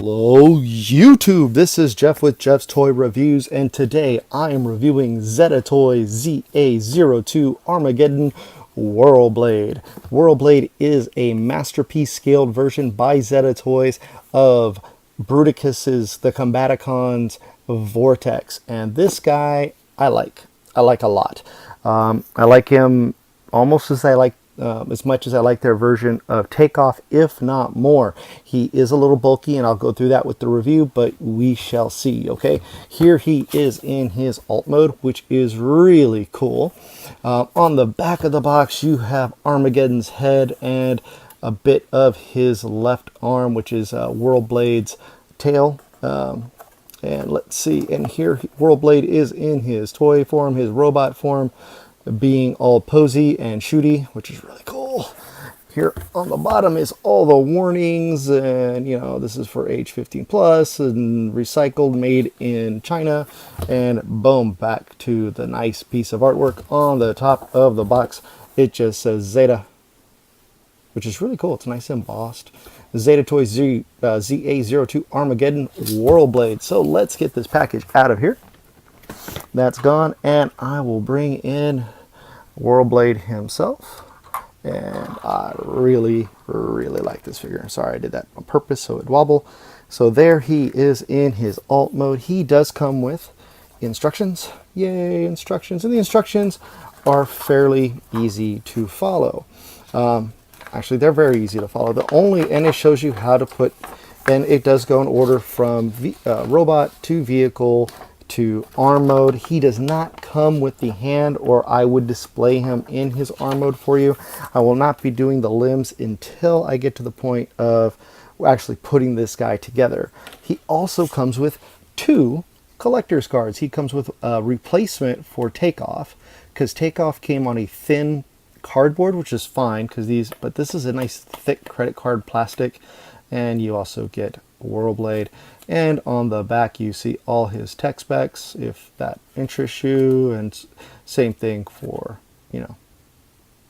Hello YouTube, this is Jeff with Jeff's Toy Reviews, and today I am reviewing Zeta Toys ZA-02 Armageddon Whirlblade. Whirlblade is a masterpiece scaled version by Zeta Toys of Bruticus's The Combaticons Vortex, and this guy I like a lot. I like him almost as much as I like their version of Takeoff, if not more. He is a little bulky, and I'll go through that with the review, but we shall see, okay? Here he is in his alt mode, which is really cool. On the back of the box, you have Armageddon's head and a bit of his left arm, which is Whirlblade's tail. And let's see, and here Whirlblade is in his toy form, his robot form, being all posy and shooty, which is really cool. Here on the bottom is all the warnings, and you know, this is for age 15 plus and recycled, made in China, and boom, back to the nice piece of artwork on the top of the box. It just says Zeta, which is really cool. It's nice embossed. Zeta Toys ZA-02 Armageddon Whirlblade. So let's get this package out of here. That's gone, and I will bring in Whirlblade himself, and I really like this figure. I'm sorry I did that on purpose so it wobble. So there he is in his alt mode. He does come with instructions. Yay, instructions. And the instructions are fairly easy to follow. Actually, they're very easy to follow. And it shows you how to put, and it does go in order from robot to vehicle to arm mode. He does not come with the hand, or I would display him in his arm mode for you. I will not be doing the limbs until I get to the point of actually putting this guy together. He also comes with two collector's cards. He comes with a replacement for Takeoff, because Takeoff came on a thin cardboard, which is fine but this is a nice thick credit card plastic. And you also get Whirlblade, and on the back you see all his tech specs if that interests you, and same thing for, you know,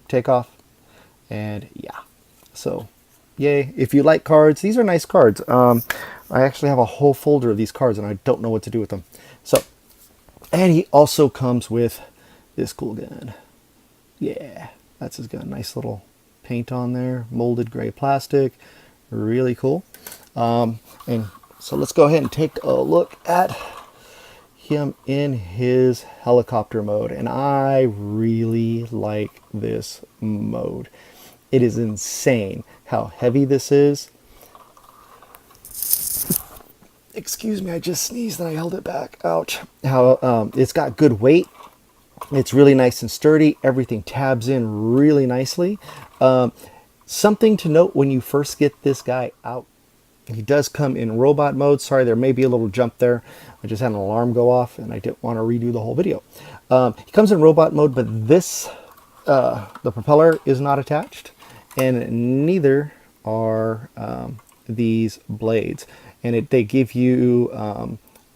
Takeoff. And yeah, so yay. If you like cards, these are nice cards. I actually have a whole folder of these cards and I don't know what to do with them. So, and he also comes with this cool gun. Yeah, that's his gun. Nice little paint on there, molded gray plastic. Really cool. And so let's go ahead and take a look at him in his helicopter mode. And I really like this mode. It is insane how heavy this is. Excuse me, I just sneezed and I held it back. Ouch. How it's got good weight. It's really nice and sturdy. Everything tabs in really nicely. Something to note when you first get this guy out, he does come in robot mode. Sorry, there may be a little jump there. I just had an alarm go off and I didn't want to redo the whole video. He comes in robot mode, but the propeller is not attached, and neither are these blades. And they give you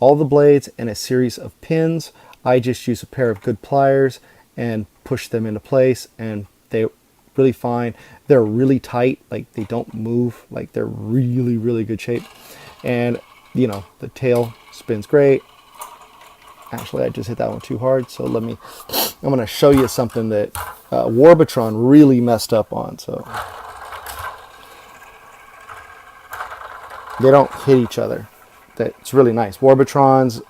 all the blades and a series of pins. I just use a pair of good pliers and push them into place, and they really fine. They're really tight, like they don't move, like they're really good shape. And you know, the tail spins great. Actually, I just hit that one too hard, so I'm going to show you something that Warbitron really messed up on. So they don't hit each other. That's really nice. Warbitrons,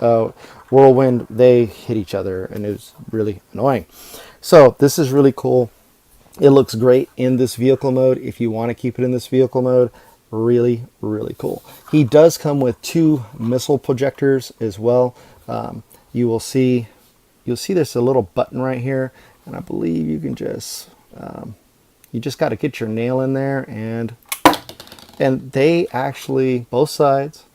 Whirlwind, they hit each other, and it was really annoying. So this is really cool. It looks great in this vehicle mode. If you want to keep it in this vehicle mode, really cool. He does come with two missile projectors as well. You'll see there's a little button right here, and I believe you can just you just got to get your nail in there, and they actually, both sides,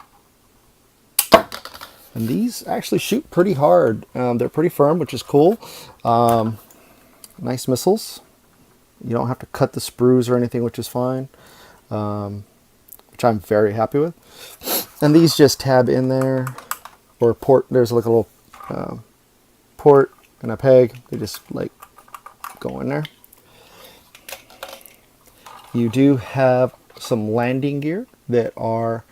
and these actually shoot pretty hard. They're pretty firm, which is cool. Nice missiles. You don't have to cut the sprues or anything, which is fine, which I'm very happy with. And these just tab in there, or port. There's like a little port and a peg. They just like go in there. You do have some landing gear that are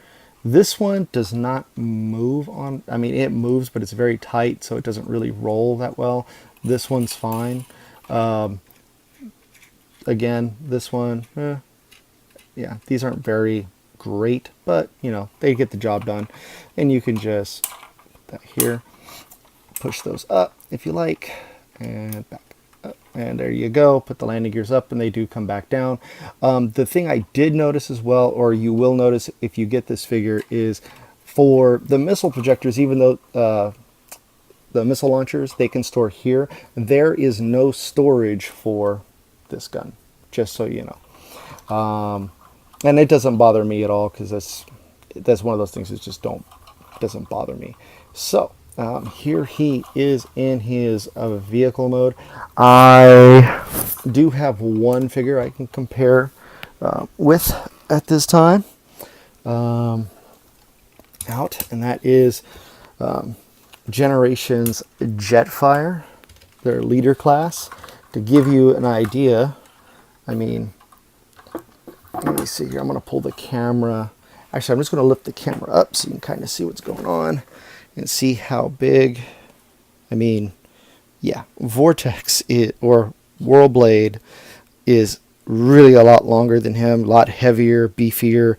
This one does not move on, I mean, it moves, but it's very tight, so it doesn't really roll that well. This one's fine. Again, this one, yeah, these aren't very great, but you know, they get the job done. And you can just put that here, push those up if you like, and back up. And there you go. Put the landing gears up and they do come back down. The thing I did notice as well, or you will notice if you get this figure, is for the missile projectors, even though the missile launchers, they can store here, there is no storage for this gun, just so you know. And it doesn't bother me at all, because that's one of those things that just doesn't bother me. So here he is in his vehicle mode. I do have one figure I can compare with at this time out, and that is Generations Jetfire, their leader class. To give you an idea, I mean, let me see here. I'm going to pull the camera. Actually, I'm just going to lift the camera up so you can kind of see what's going on and see how big. I mean, yeah, Vortex or Whirlblade is really a lot longer than him, a lot heavier, beefier,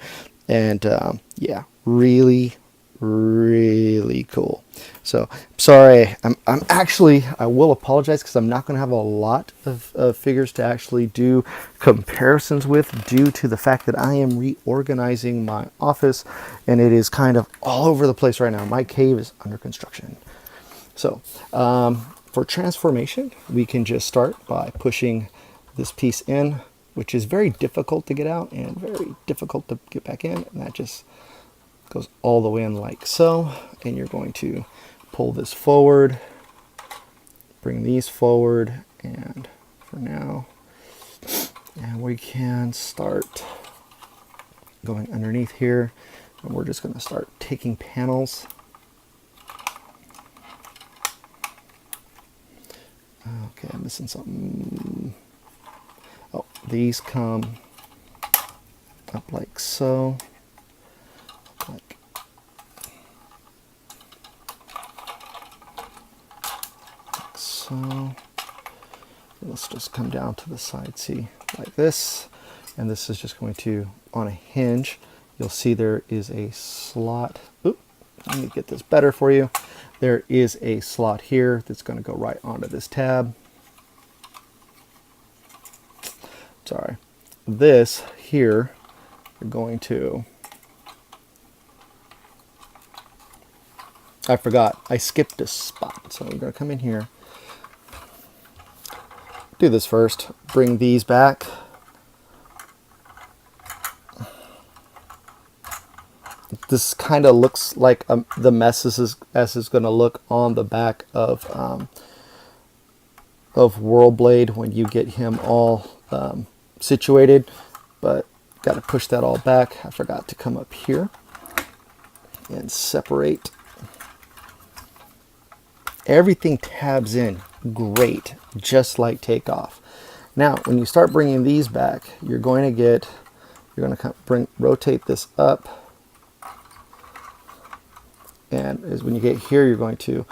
and yeah, really, really cool. So sorry, I'm actually, I will apologize, because I'm not going to have a lot of figures to actually do comparisons with, due to the fact that I am reorganizing my office and it is kind of all over the place right now. My cave is under construction. So for transformation, we can just start by pushing this piece in, which is very difficult to get out and very difficult to get back in, and that just goes all the way in like so. And you're going to pull this forward, bring these forward, and for now, and we can start going underneath here, and we're just going to start taking panels. Okay, I'm missing something. Oh, these come up like so. Like so. Let's just come down to the side, see, like this. And this is just going to, on a hinge, you'll see there is a slot. Oop, let me get this better for you. There is a slot here that's going to go right onto this tab. Sorry. This here, you're going to, I forgot, I skipped a spot. So we're going to come in here, do this first, bring these back. This kind of looks like the mess is going to look on the back of Whirlblade when you get him all situated, but got to push that all back. I forgot to come up here and separate. Everything tabs in great, just like takeoff. Now, when you start bringing these back, you're going to rotate this up. And when you get here, you're going to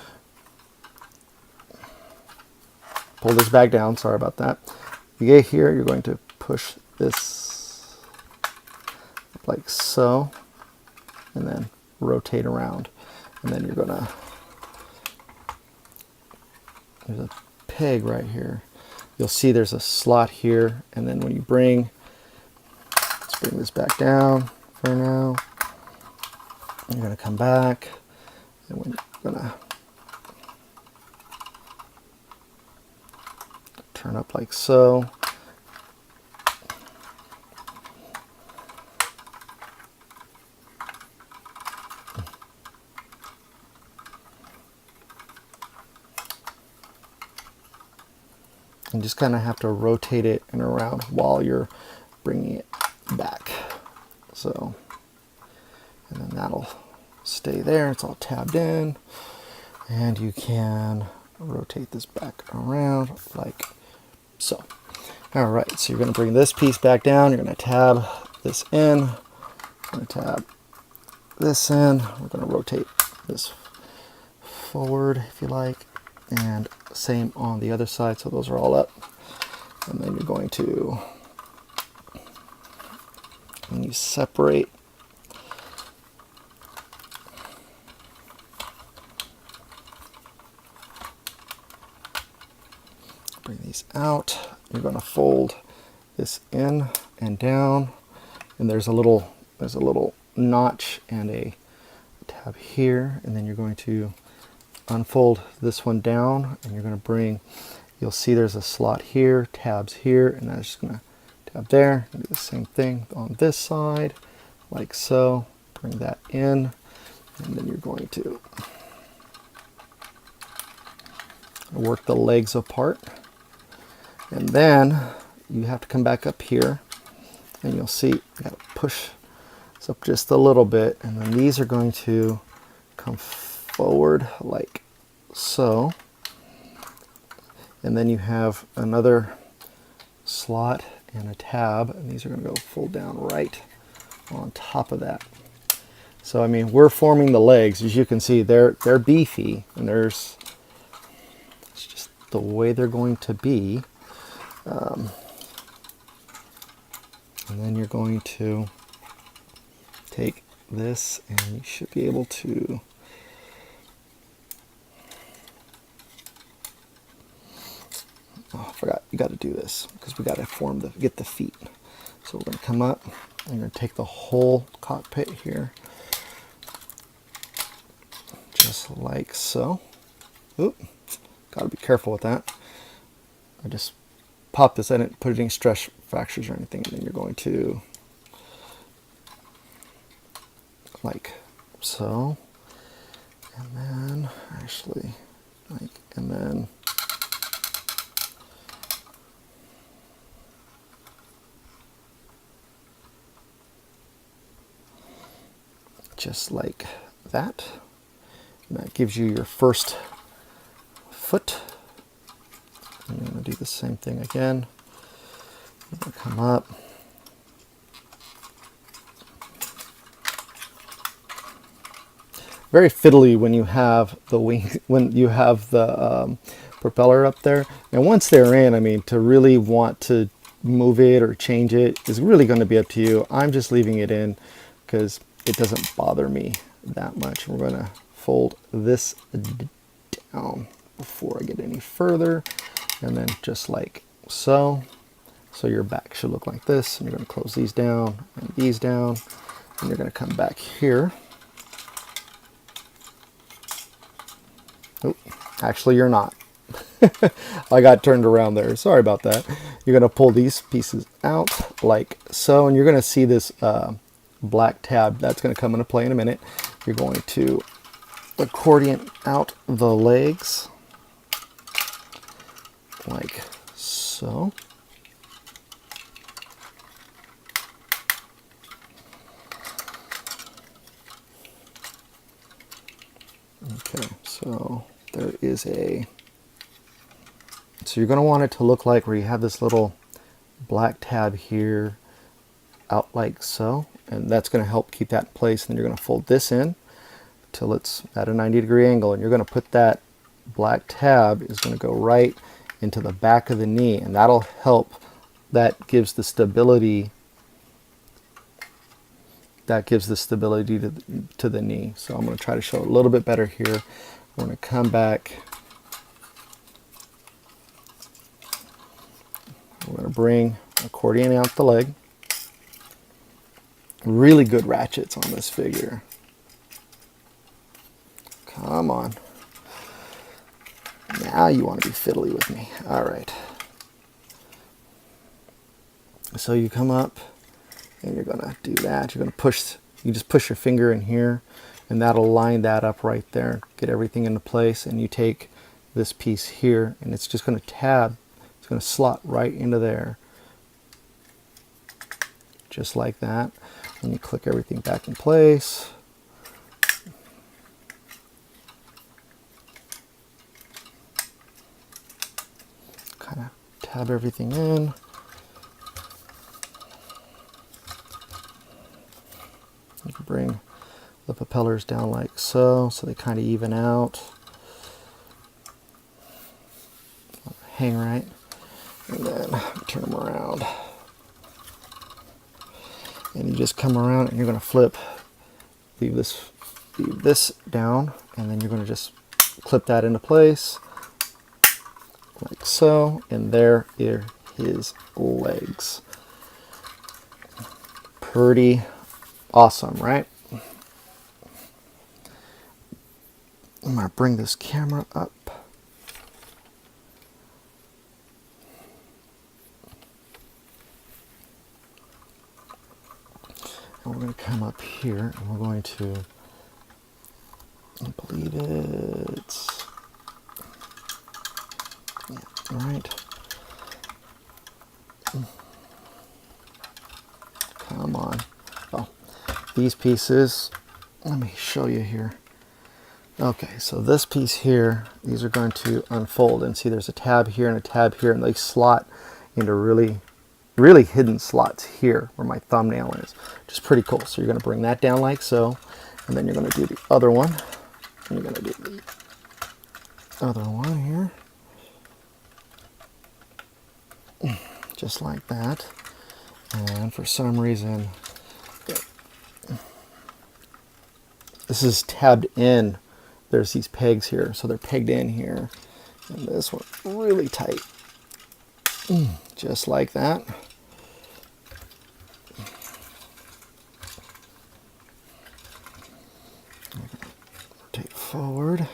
pull this back down. Sorry about that. You get here, you're going to push this like so, and then rotate around. And then you're going to, there's a peg right here. You'll see there's a slot here. And then when you let's bring this back down for now. You're going to come back. And we're going to turn up like so. And just kind of have to rotate it and around while you're bringing it back. So, and then that'll stay there. It's all tabbed in, and you can rotate this back around like so. All right, so you're going to bring this piece back down. You're going to tab this in. You're going to tab this in. We're going to rotate this forward if you like, and same on the other side, so those are all up. And then you're going to, when you separate, bring these out. You're going to fold this in and down, and there's a little notch and a tab here, and then you're going to unfold this one down, and you're going to bring, you'll see there's a slot here, tabs here, and I'm just going to tab there, and do the same thing on this side, like so. Bring that in, and then you're going to work the legs apart. And then you have to come back up here, and you'll see you got to push this up just a little bit, and then these are going to come forward like so. And then you have another slot and a tab, and these are going to go fold down right on top of that. So I mean, we're forming the legs. As you can see, they're beefy, and it's just the way they're going to be. And then you're going to take this, and you should be able to I forgot, you got to do this because we got to get the feet. So we're going to come up, and you're going to take the whole cockpit here, just like so. Oop, got to be careful with that. I just pop this. I didn't put any stress fractures or anything. And then you're going to, like so, and then actually, like, and then just like that. And that gives you your first foot. I'm going to do the same thing again. I'm going to come up. Very fiddly when you have the wing, when you have the propeller up there. And once they're in, I mean, to really want to move it or change it is really going to be up to you. I'm just leaving it in because it doesn't bother me that much. We're going to fold this down before I get any further, and then just like so. So your back should look like this, and you're going to close these down and these down, and you're going to come back here. Oh, actually you're not. I got turned around there. Sorry about that. You're going to pull these pieces out like so, and you're going to see this black tab that's going to come into play in a minute. You're going to accordion out the legs like so. Okay, so there is so you're going to want it to look like where you have this little black tab here out like so, and that's going to help keep that in place. And then you're going to fold this in till it's at a 90-degree angle, and you're going to put that black tab is going to go right into the back of the knee, and that'll help. That gives the stability. That gives the stability to the knee. So I'm going to try to show a little bit better here. We're going to come back. We're going to bring accordion out the leg. Really good ratchets on this figure. Come on. Now you want to be fiddly with me. All right. So you come up, and you're going to do that. You're going to push, you just push your finger in here, and that'll line that up right there. Get everything into place, and you take this piece here, and it's just going to tab. It's going to slot right into there. Just like that. And you click everything back in place. Kind of tab everything in. You can bring the propellers down like so, so they kind of even out. Hang right, and then turn them around. And you just come around and you're going to flip, leave this down, and then you're going to just clip that into place like so, and there are his legs. Pretty awesome, right? I'm going to bring this camera up. And we're going to come up here and we're going to, I believe it's, yeah, right. Come on. Oh, these pieces, let me show you here. Okay, so this piece here, these are going to unfold, and see there's a tab here and a tab here, and they slot into really hidden slots here where my thumbnail is, which is pretty cool. So you're going to bring that down like so, and then you're going to do the other one, and you're going to do the other one here, just like that. And for some reason, this is tabbed in. There's these pegs here, so they're pegged in here. And this one really tight. Just like that. Rotate forward.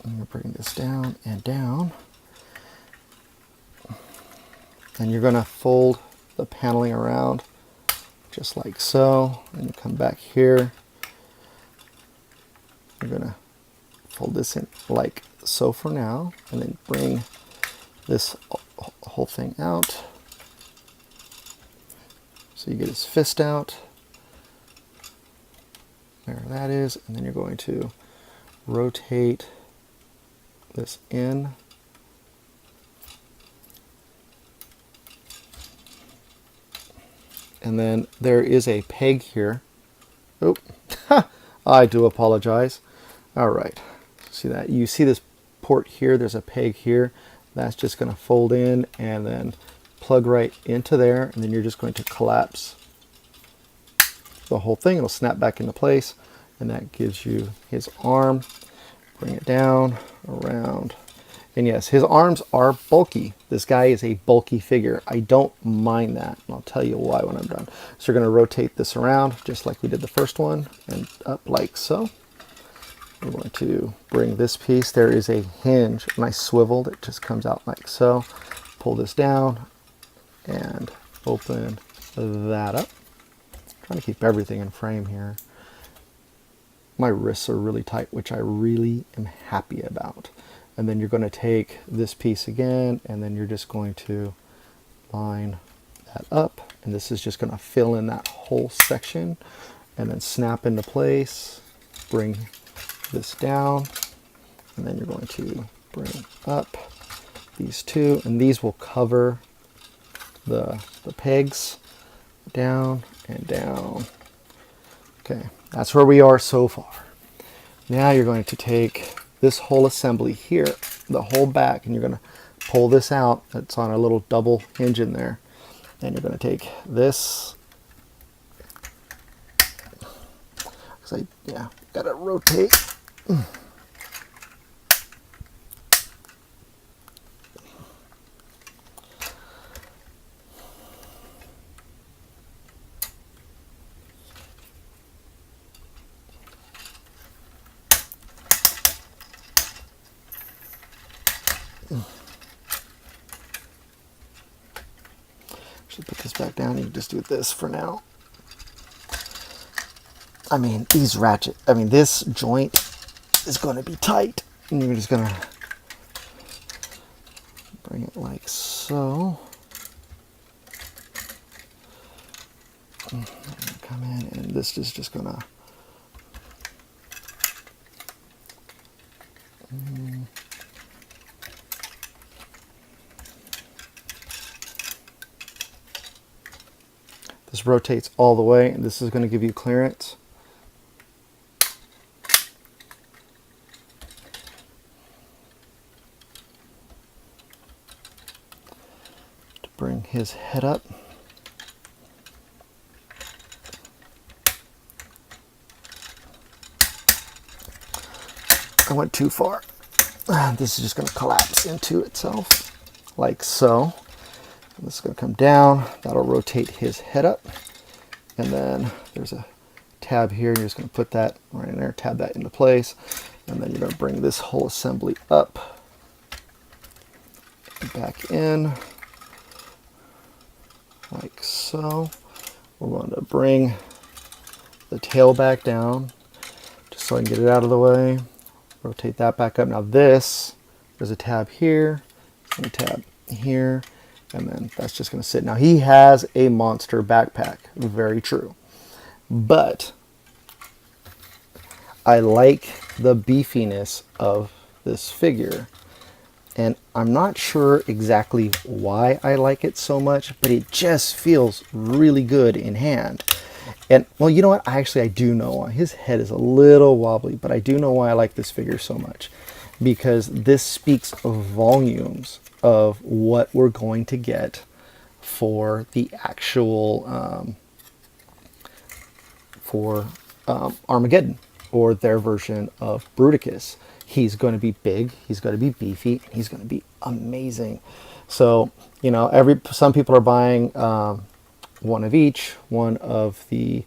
I'm going to bring this down and down. And you're going to fold the paneling around just like so. And you come back here. You're going to fold this in like so for now, and then bring this whole thing out. So you get his fist out. There that is. And then you're going to rotate this in. And then there is a peg here. Oh, I do apologize. All right, see that? You see this port here, there's a peg here. That's just going to fold in and then plug right into there, and then you're just going to collapse the whole thing. It'll snap back into place, and that gives you his arm. Bring it down, around. And yes, his arms are bulky. This guy is a bulky figure. I don't mind that, and I'll tell you why when I'm done. So you're going to rotate this around just like we did the first one, and up like so. We're going to bring this piece. There is a hinge, and I swiveled. It just comes out like so. Pull this down and open that up. Trying to keep everything in frame here. My wrists are really tight, which I really am happy about. And then you're going to take this piece again, and then you're just going to line that up. And this is just going to fill in that whole section, and then snap into place. Bring this down, and then you're going to bring up these two, and these will cover the pegs down and down. Okay, that's where we are so far. Now you're going to take this whole assembly here, the whole back, and you're going to pull this out. It's on a little double hinge in there. And you're going to take this, because I gotta rotate. Should put this back down. You can just do this for now. I mean, these ratchet, this joint is going to be tight, and you're just going to bring it like so. And come in, and this is just going to this rotates all the way, and this is going to give you clearance. his head up. I went too far. This is just going to collapse into itself like so. And this is going to come down. That'll rotate his head up. And then there's a tab here. You're just going to put that right in there, tab that into place. And then you're going to bring this whole assembly up and back in like so. We're going to bring the tail back down just so I can get it out of the way. Rotate that back up. Now this, there's a tab here, and a tab here, and then that's just going to sit. Now he has a monster backpack, very true. But I like the beefiness of this figure. And I'm not sure exactly why I like it so much, but it just feels really good in hand. And, well, you know what? I do know why. His head is a little wobbly, but I do know why I like this figure so much. Because this speaks volumes of what we're going to get for the actual, Armageddon, or their version of Bruticus. He's going to be big, he's going to be beefy, and he's going to be amazing. So, you know, some people are buying one of each, one of the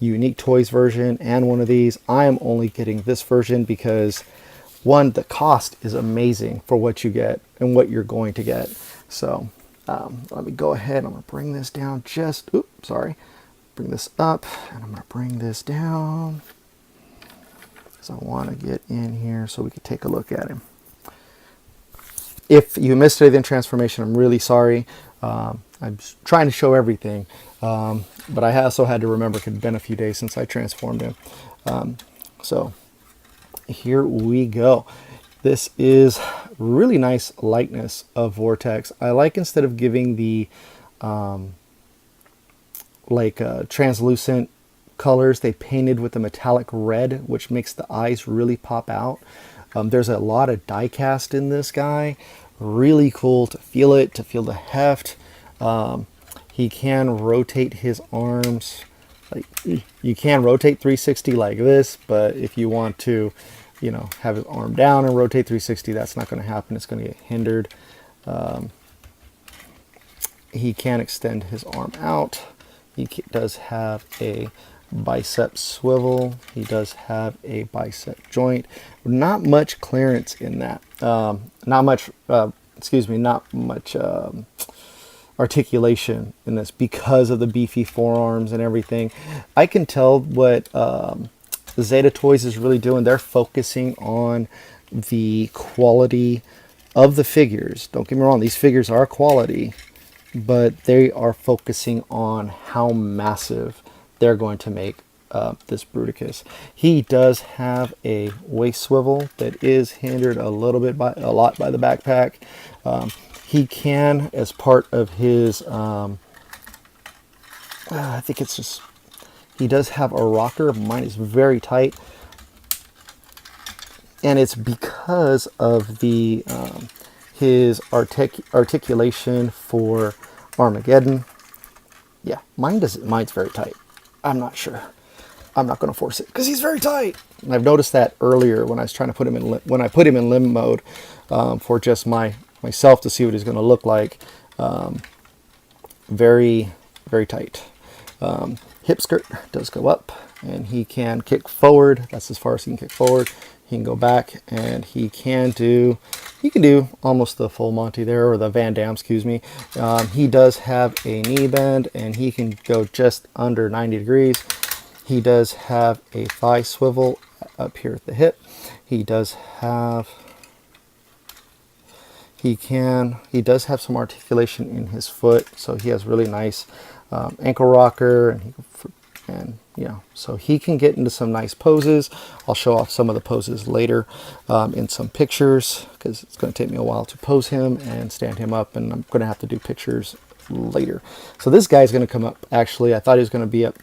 Unique Toys version and one of these. I am only getting this version because, one, the cost is amazing for what you get and what you're going to get. So let me go ahead. I'm going to bring this down bring this up, and I'm going to bring this down because I want to get in here so we can take a look at him. If you missed anything in transformation, I'm really sorry. I'm trying to show everything, but I also had to remember it had been a few days since I transformed him. So here we go. This is really nice likeness of Vortex. I like, instead of giving the translucent colors, they painted with the metallic red, which makes the eyes really pop out. There's a lot of die cast in this guy. Really cool to feel it, to feel the heft. He can rotate his arms. Like, you can rotate 360 like this, but if you want to, you know, have his arm down and rotate 360, that's not going to happen. It's going to get hindered. He can extend his arm out. He does have a bicep swivel. He does have a bicep joint. Not much clearance in that. Not much articulation in this because of the beefy forearms and everything. I can tell what the Zeta Toys is really doing. They're focusing on the quality of the figures. Don't get me wrong, these figures are quality, but they are focusing on how massive they're going to make this Bruticus. He does have a waist swivel that is hindered a lot by the backpack. He can, as part of his, I think it's just, he does have a rocker. Mine is very tight, and it's because of the his articulation for Armageddon. Yeah, mine's very tight. I'm not sure. I'm not going to force it because he's very tight. And I've noticed that earlier when I was trying to put him in when I put him in limb mode for just myself to see what he's going to look like. Very, very tight. Hip skirt does go up, and he can kick forward. That's as far as he can kick forward. He can go back, and he can do almost the full Monty there, or the Van Damme, excuse me. He does have a knee bend, and he can go just under 90 degrees. He does have a thigh swivel up here at the hip. He does have some articulation in his foot, so he has really nice ankle rocker, and so he can get into some nice poses. I'll show off some of the poses later in some pictures, because it's going to take me a while to pose him and stand him up, and I'm going to have to do pictures later. So this guy's going to come up, actually, I thought he was going to be up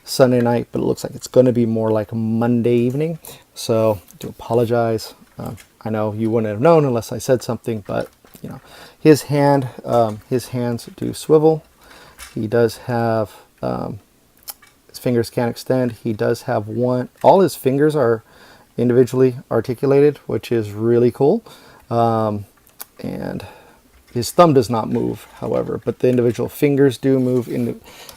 Sunday night, but it looks like it's going to be more like Monday evening, so I do apologize. I know you wouldn't have known unless I said something, but you know, his hands do swivel. He does have, his fingers can extend. He does have all his fingers are individually articulated, which is really cool. And his thumb does not move, however, but the individual fingers do move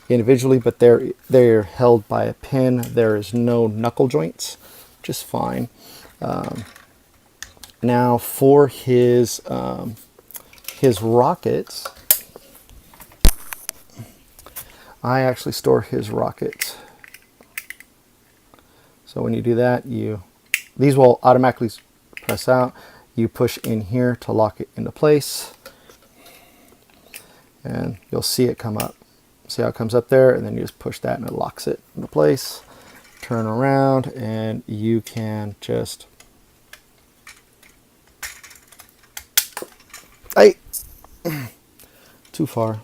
individually, but they're held by a pin. There is no knuckle joints, just fine. Now for his rockets, I actually store his rockets. So when you do that, these will automatically press out. You push in here to lock it into place, and you'll see it come up. See how it comes up there, and then you just push that and it locks it into place. Turn around and you can just, hey, too far.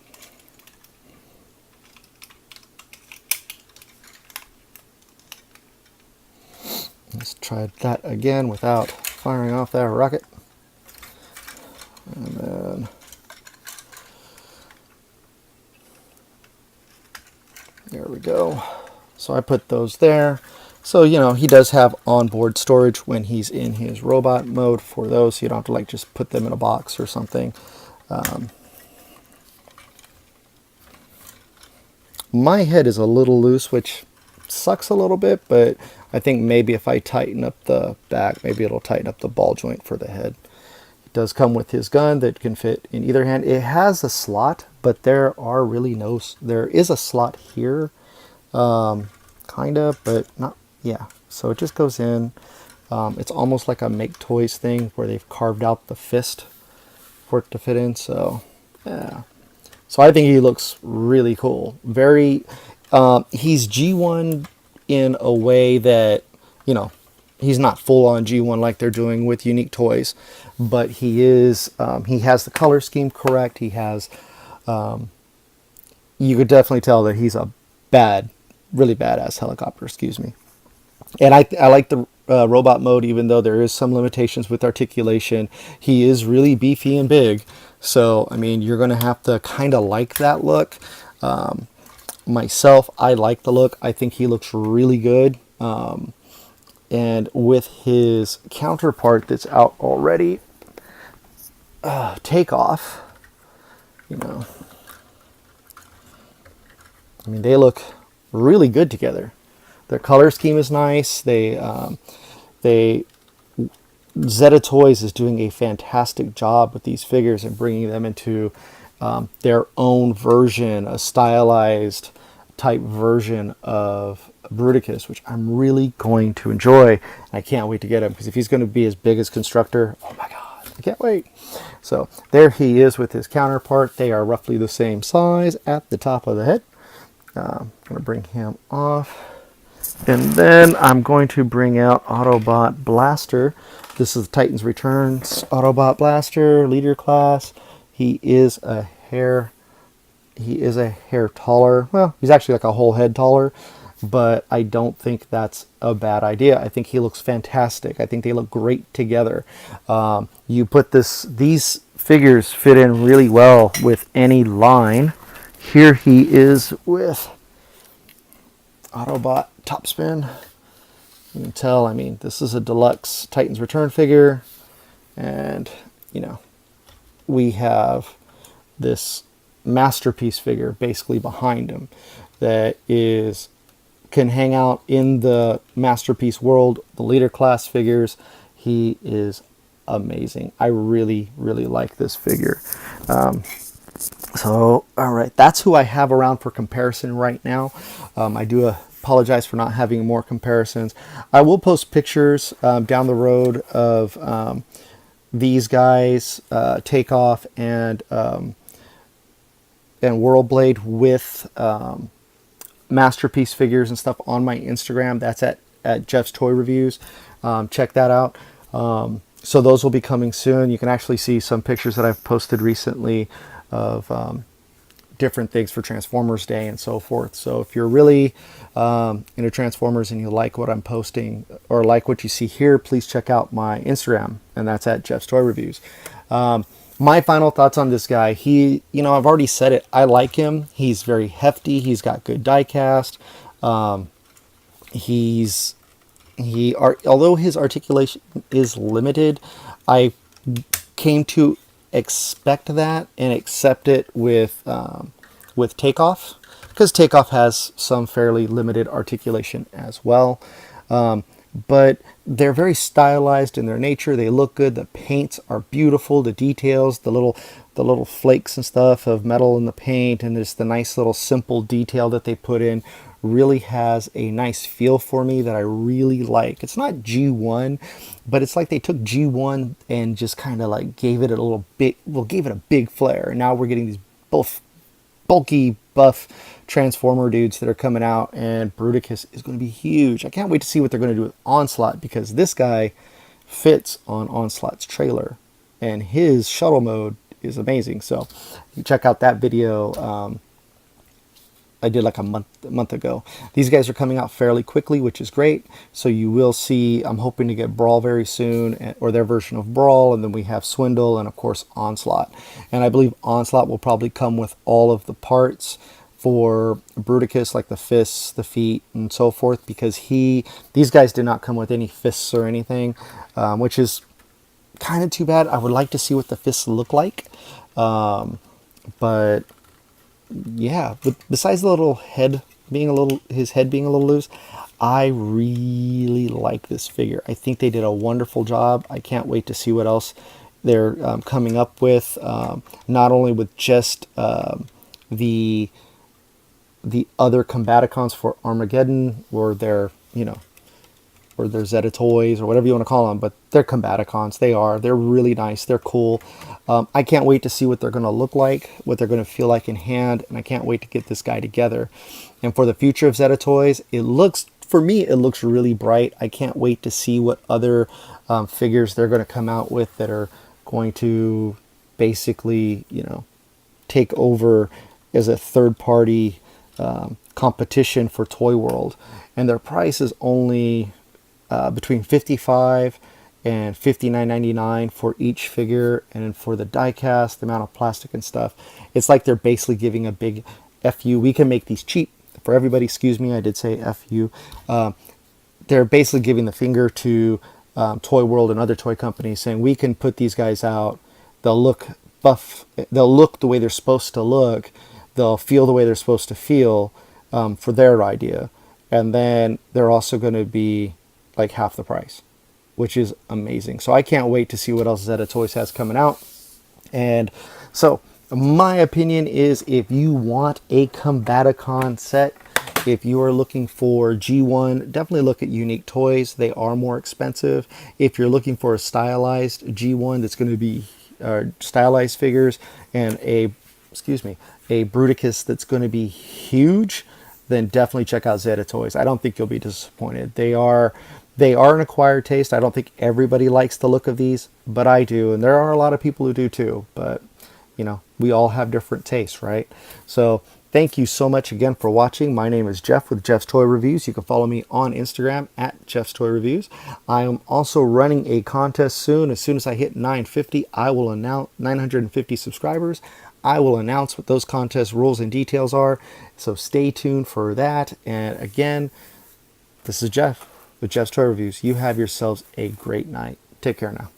Let's try that again without firing off that rocket. And then there we go. So I put those there. So, you know, he does have onboard storage when he's in his robot mode for those. So you don't have to like just put them in a box or something. My head is a little loose, which sucks a little bit, but I think maybe if I tighten up the back, maybe it'll tighten up the ball joint for the head. It does come with his gun that can fit in either hand. It has a slot, but there is a slot here, kind of, but not, yeah. So it just goes in. It's almost like a Make Toys thing where they've carved out the fist for it to fit in. So, yeah. So I think he looks really cool. Very, he's G1 in a way that, you know, he's not full on G1 like they're doing with Unique Toys, but he is, he has the color scheme correct. He has, you could definitely tell that he's a really badass helicopter, excuse me. And I like the robot mode, even though there is some limitations with articulation. He is really beefy and big. So, I mean, you're going to have to kind of like that look. Myself, I like the look. I think he looks really good. And with his counterpart that's out already, Takeoff, you know, I mean, they look really good together. Their color scheme is nice. Zeta Toys is doing a fantastic job with these figures and bringing them into their own version, a stylized type version of Bruticus, which I'm really going to enjoy. I can't wait to get him, because if he's going to be as big as Constructor, oh my god, I can't wait. So there he is with his counterpart. They are roughly the same size at the top of the head. I'm going to bring him off. And then I'm going to bring out Autobot Blaster. This is Titan's Returns Autobot Blaster, leader class. He is a hair taller. Well, he's actually like a whole head taller, but I don't think that's a bad idea. I think he looks fantastic. I think they look great together. You put these figures fit in really well with any line. Here he is with Autobot Topspin. You can tell, I mean, this is a deluxe Titan's Return figure, and you know, we have this masterpiece figure basically behind him that can hang out in the masterpiece world, the leader class figures. He is amazing. I really, really like this figure. So, all right, that's who I have around for comparison right now. I do apologize for not having more comparisons. I will post pictures down the road of these guys, Takeoff and Whirlblade with masterpiece figures and stuff on my Instagram. That's at Jeff's Toy Reviews. Check that out. So those will be coming soon. You can actually see some pictures that I've posted recently of different things for Transformers Day and so forth. So if you're really into Transformers and you like what I'm posting or like what you see here, please check out my Instagram, and that's at Jeff's Toy Reviews. My final thoughts on this guy. He, you know, I've already said it. I like him. He's very hefty. He's got good die cast. He's although his articulation is limited, I came to expect that and accept it with Takeoff, because Takeoff has some fairly limited articulation as well. But they're very stylized in their nature. They look good. The paints are beautiful. The details, the little flakes and stuff of metal in the paint, and just the nice little simple detail that they put in really has a nice feel for me that I really like. It's not G1, but it's like they took G1 and just kind of like gave it a little bit, well, gave it a big flair. And now we're getting these both bulky, buff Transformer dudes that are coming out, and Bruticus is going to be huge. I can't wait to see what they're going to do with Onslaught, because this guy fits on Onslaught's trailer, and his shuttle mode is amazing. So you check out that video. I did like a month ago. These guys are coming out fairly quickly, which is great. So you will see, I'm hoping to get Brawl very soon, or their version of Brawl, and then we have Swindle, and of course Onslaught. And I believe Onslaught will probably come with all of the parts for Bruticus, like the fists, the feet, and so forth, because these guys did not come with any fists or anything, which is kind of too bad. I would like to see what the fists look like, but yeah, but besides the little head being his head being a little loose, I really like this figure. I think they did a wonderful job. I can't wait to see what else they're coming up with, not only with just the other Combaticons for Armageddon, or their, you know, or their Zeta Toys, or whatever you want to call them, but they're Combaticons. They're really nice. They're cool. I can't wait to see what they're going to look like, what they're going to feel like in hand, and I can't wait to get this guy together. And for the future of Zeta Toys, for me, it looks really bright. I can't wait to see what other figures they're going to come out with that are going to basically, you know, take over as a third-party competition for Toy World. And their price is only between $55 and $59.99 for each figure, and for the die cast, the amount of plastic and stuff, it's like they're basically giving a big FU. We can make these cheap for everybody. Excuse me, I did say FU. They're basically giving the finger to Toy World and other toy companies, saying we can put these guys out. They'll look buff. They'll look the way they're supposed to look. They'll feel the way they're supposed to feel for their idea, and then they're also going to be like half the price, which is amazing. So I can't wait to see what else Zeta Toys has coming out. And so my opinion is, if you want a Combaticon set, if you are looking for G1, definitely look at Unique Toys. They are more expensive. If you're looking for a stylized G1 that's going to be stylized figures, and a Bruticus that's going to be huge, then definitely check out Zeta Toys. I don't think you'll be disappointed. They are an acquired taste. I don't think everybody likes the look of these, but I do, and there are a lot of people who do too. But you know, we all have different tastes, right? So thank you so much again for watching. My name is Jeff with Jeff's Toy Reviews. You can follow me on Instagram at Jeff's Toy Reviews. I am also running a contest soon. As soon as I hit 950, I will announce 950 subscribers. I will announce what those contest rules and details are. So stay tuned for that. And again, this is Jeff with Jeff's Toy Reviews. You have yourselves a great night. Take care now.